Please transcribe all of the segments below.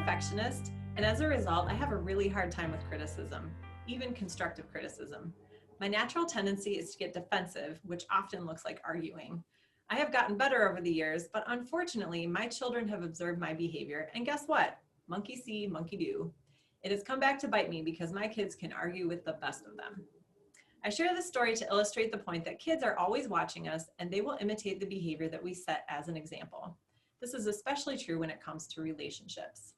perfectionist, and as a result, I have a really hard time with criticism, even constructive criticism. My natural tendency is to get defensive, which often looks like arguing. I have gotten better over the years, but unfortunately, my children have observed my behavior, and guess what? Monkey see, monkey do. It has come back to bite me because my kids can argue with the best of them. I share this story to illustrate the point that kids are always watching us, and they will imitate the behavior that we set as an example. This is especially true when it comes to relationships.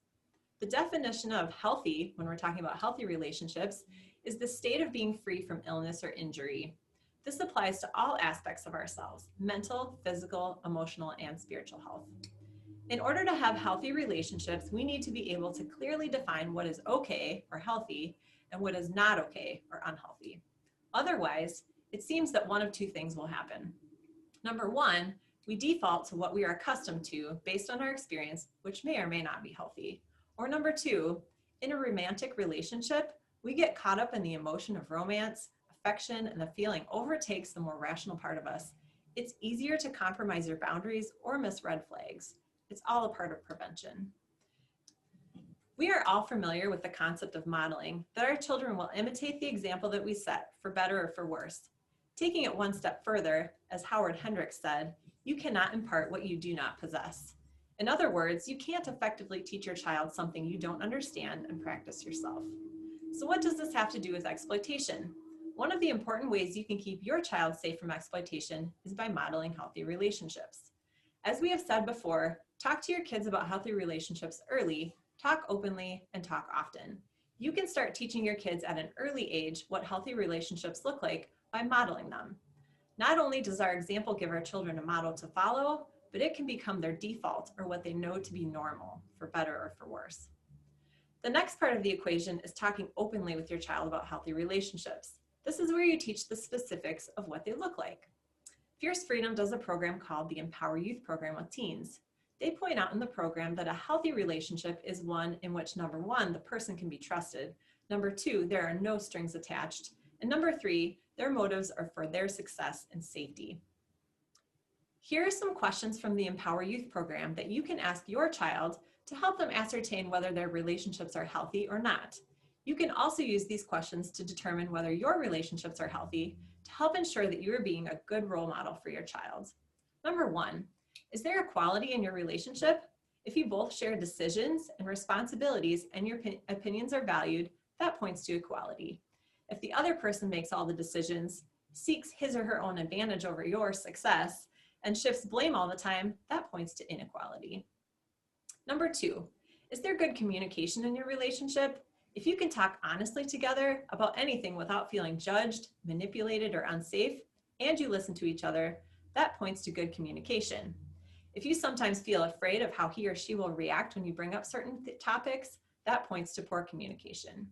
The definition of healthy, when we're talking about healthy relationships, is the state of being free from illness or injury. This applies to all aspects of ourselves: mental, physical, emotional, and spiritual health. In order to have healthy relationships, we need to be able to clearly define what is okay or healthy and what is not okay or unhealthy. Otherwise, it seems that one of two things will happen. Number one, we default to what we are accustomed to based on our experience, which may or may not be healthy. Or number two, in a romantic relationship, we get caught up in the emotion of romance, affection, and the feeling overtakes the more rational part of us. It's easier to compromise your boundaries or miss red flags. It's all a part of prevention. We are all familiar with the concept of modeling, that our children will imitate the example that we set, for better or for worse. Taking it one step further, as Howard Hendricks said, you cannot impart what you do not possess. In other words, you can't effectively teach your child something you don't understand and practice yourself. So what does this have to do with exploitation? One of the important ways you can keep your child safe from exploitation is by modeling healthy relationships. As we have said before, talk to your kids about healthy relationships early, talk openly, and talk often. You can start teaching your kids at an early age what healthy relationships look like by modeling them. Not only does our example give our children a model to follow, but it can become their default, or what they know to be normal, for better or for worse. The next part of the equation is talking openly with your child about healthy relationships. This is where you teach the specifics of what they look like. Fierce Freedom does a program called the Empower Youth program with teens. They point out in the program that a healthy relationship is one in which, number one, the person can be trusted, number two, there are no strings attached, and number three, their motives are for their success and safety. Here are some questions from the Empower Youth program that you can ask your child to help them ascertain whether their relationships are healthy or not. You can also use these questions to determine whether your relationships are healthy to help ensure that you are being a good role model for your child. Number one, is there equality in your relationship? If you both share decisions and responsibilities and your opinions are valued, that points to equality. If the other person makes all the decisions, seeks his or her own advantage over your success, and shifts blame all the time, that points to inequality. Number two, is there good communication in your relationship? If you can talk honestly together about anything without feeling judged, manipulated, or unsafe, and you listen to each other, that points to good communication. If you sometimes feel afraid of how he or she will react when you bring up certain topics, that points to poor communication.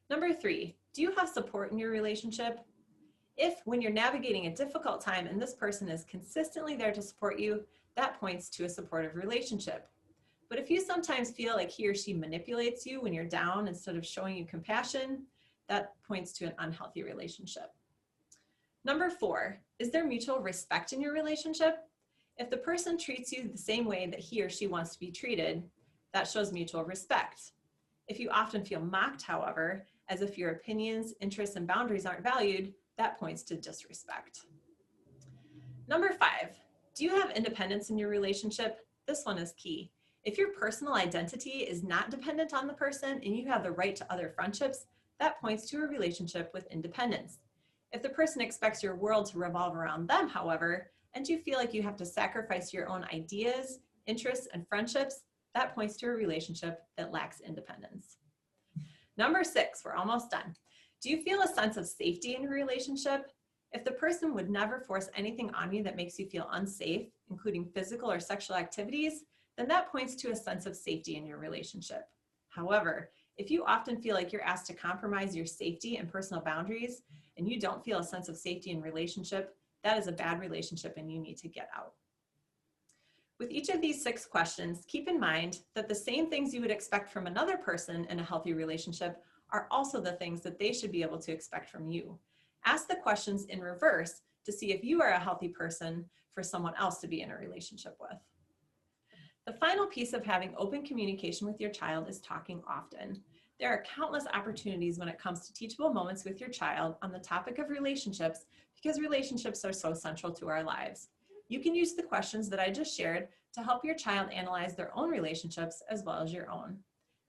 Number three, do you have support in your relationship? If, when you're navigating a difficult time and this person is consistently there to support you, that points to a supportive relationship. But if you sometimes feel like he or she manipulates you when you're down instead of showing you compassion, that points to an unhealthy relationship. Number four, is there mutual respect in your relationship? If the person treats you the same way that he or she wants to be treated, that shows mutual respect. If you often feel mocked, however, as if your opinions, interests, and boundaries aren't valued, that points to disrespect. Number five, do you have independence in your relationship? This one is key. If your personal identity is not dependent on the person and you have the right to other friendships, that points to a relationship with independence. If the person expects your world to revolve around them, however, and you feel like you have to sacrifice your own ideas, interests, and friendships, that points to a relationship that lacks independence. Number six, we're almost done. Do you feel a sense of safety in your relationship? If the person would never force anything on you that makes you feel unsafe, including physical or sexual activities, then that points to a sense of safety in your relationship. However, if you often feel like you're asked to compromise your safety and personal boundaries, and you don't feel a sense of safety in relationship, that is a bad relationship and you need to get out. With each of these 6 questions, keep in mind that the same things you would expect from another person in a healthy relationship are also the things that they should be able to expect from you. Ask the questions in reverse to see if you are a healthy person for someone else to be in a relationship with. The final piece of having open communication with your child is talking often. There are countless opportunities when it comes to teachable moments with your child on the topic of relationships because relationships are so central to our lives. You can use the questions that I just shared to help your child analyze their own relationships as well as your own.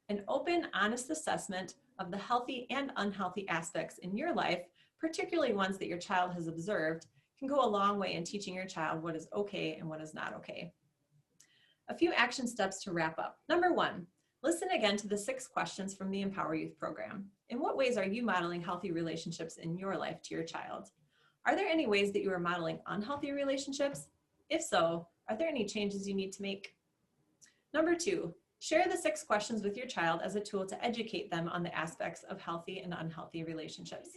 An open, honest assessment of the healthy and unhealthy aspects in your life, particularly ones that your child has observed, can go a long way in teaching your child what is okay and what is not okay. A few action steps to wrap up. Number 1, listen again to the 6 questions from the Empower Youth program. In what ways are you modeling healthy relationships in your life to your child? Are there any ways that you are modeling unhealthy relationships? If so, are there any changes you need to make? Number 2, share the 6 questions with your child as a tool to educate them on the aspects of healthy and unhealthy relationships.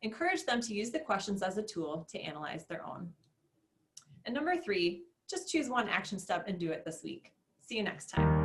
Encourage them to use the questions as a tool to analyze their own. And number 3, just choose one action step and do it this week. See you next time.